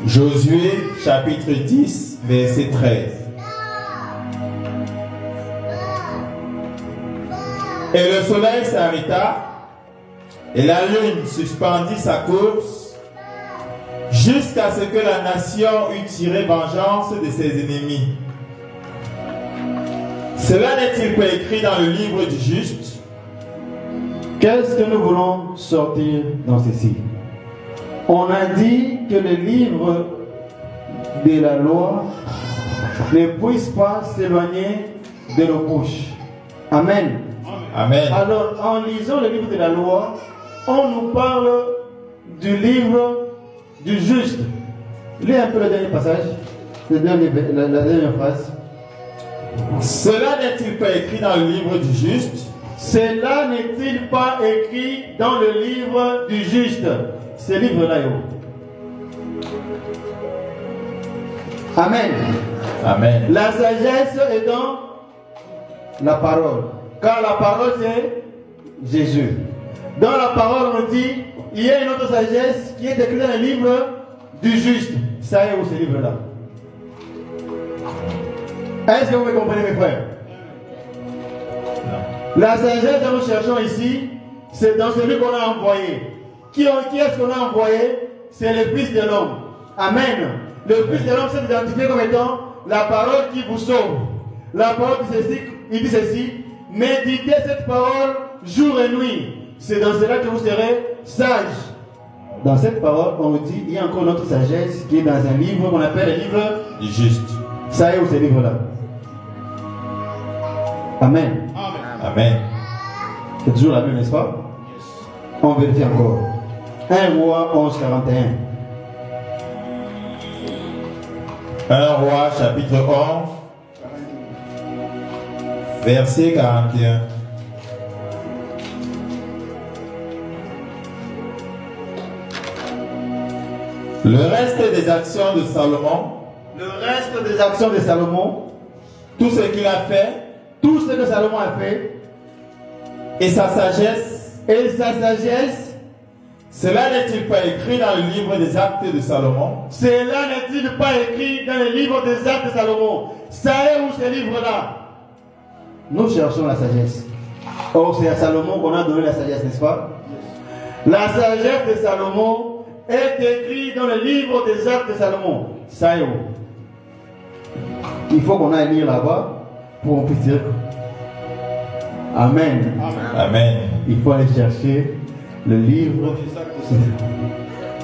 Josué chapitre 10 verset 13. Et le soleil s'arrêta et la lune suspendit sa course jusqu'à ce que la nation eût tiré vengeance de ses ennemis. Cela n'est-il pas écrit dans le livre du juste? Qu'est-ce que nous voulons sortir dans ceci? On a dit que le livre de la loi ne puisse pas s'éloigner de nos bouches. Amen. Amen. Alors, en lisant le livre de la loi, on nous parle du livre du juste. Lis un peu le dernier passage, la dernière phrase. Cela n'est-il pas écrit dans le livre du juste? Cela n'est-il pas écrit dans le livre du juste? Ce livre-là, Amen. Amen. La sagesse est dans la parole. Car la parole, c'est Jésus. Dans la parole, on dit, il y a une autre sagesse qui est écrite dans le livre du juste. Ça est où ce livre-là? Est-ce que vous me comprenez, mes frères? La sagesse que nous cherchons ici, c'est dans celui qu'on a envoyé. Qui est-ce qu'on a envoyé? C'est le Fils de l'homme. Amen. Le Fils de l'homme s'est identifié comme étant la parole qui vous sauve. La parole il dit ceci, méditez cette parole jour et nuit. C'est dans cela que vous serez sages. Dans cette parole, on nous dit, il y a encore notre sagesse qui est dans un livre qu'on appelle le livre du juste. Ça est où ce livre-là? Amen. Amen. C'est toujours la même, n'est-ce pas? On vérifie encore. 1 Roi 11, 41. 1 Roi chapitre 11 verset 41. Le reste des actions de Salomon, tout ce qu'il a fait, tout ce que Salomon a fait, et sa sagesse, cela n'est-il pas écrit dans le livre des actes de Salomon? Cela n'est-il pas écrit dans le livre des actes de Salomon? Ça est où ce livre-là? Nous cherchons la sagesse. Or, c'est à Salomon qu'on a donné la sagesse, n'est-ce pas? La sagesse de Salomon est écrite dans le livre des actes de Salomon. Ça est où? Il faut qu'on aille lire là-bas pour qu'on puisse dire. Amen. Amen. Il faut aller chercher le livre.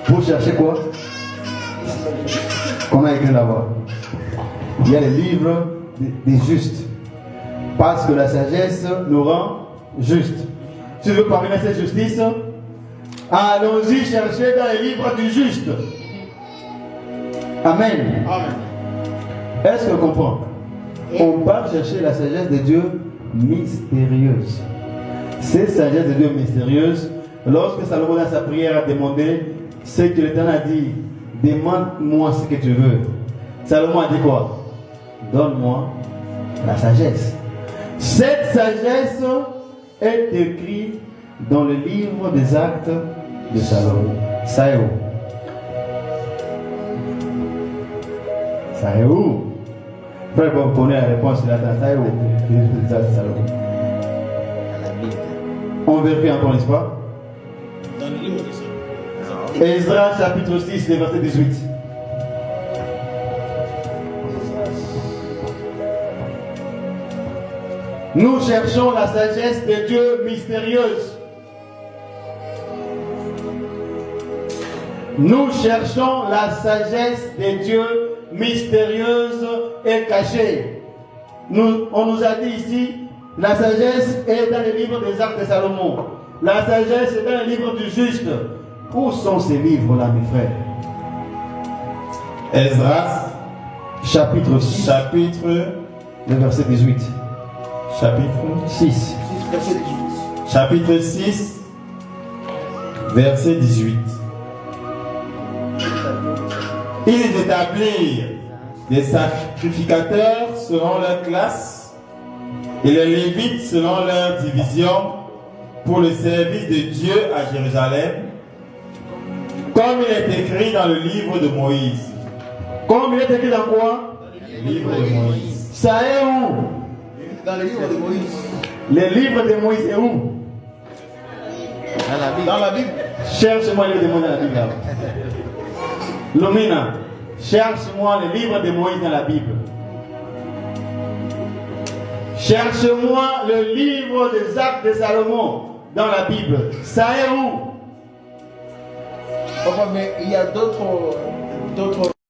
Pour chercher quoi? Qu'on a écrit là-bas. Il y a le livre des justes. Parce que la sagesse nous rend justes. Tu veux parvenir à cette justice? Allons-y chercher dans les livres du juste. Amen. Est-ce que vous comprenez? On part chercher la sagesse de Dieu mystérieuse. Cette sagesse de Dieu mystérieuse, lorsque Salomon dans sa prière a demandé ce que l'Éternel a dit, demande-moi ce que tu veux. Salomon a dit quoi? Donne-moi la sagesse. Cette sagesse est écrite dans le livre des actes de Salomon. Ça est où? Ça est où? Frère, vous connaissez la réponse là, ça est où? Le livre des actes de Salomon. On vérifie encore, n'est-ce pas? Dans le livre de Salomon. Ezra chapitre 6, verset 18. Nous cherchons la sagesse de Dieu mystérieuse. Nous cherchons la sagesse de Dieu mystérieuse et cachée. On nous a dit ici, la sagesse est dans le livre des actes de Salomon. La sagesse est dans le livre du juste. Où sont ces livres-là, mes frères? Ezra chapitre 6, le verset 18. Chapitre 6. Chapitre 6, verset 18. Ils établirent des sacrificateurs selon leur classe et les Lévites selon leur division pour le service de Dieu à Jérusalem, comme il est écrit dans le livre de Moïse. Comme il est écrit dans quoi? Le livre de Moïse. Ça est où? Dans le livre de Moïse. Le livre de Moïse est où? Dans la Bible. Cherche-moi le livre de Moïse dans la Bible. Lumina, cherche-moi le livre de Moïse dans la Bible. Cherche-moi le livre des Actes de Salomon dans la Bible. Ça est où? Papa, mais il y a d'autres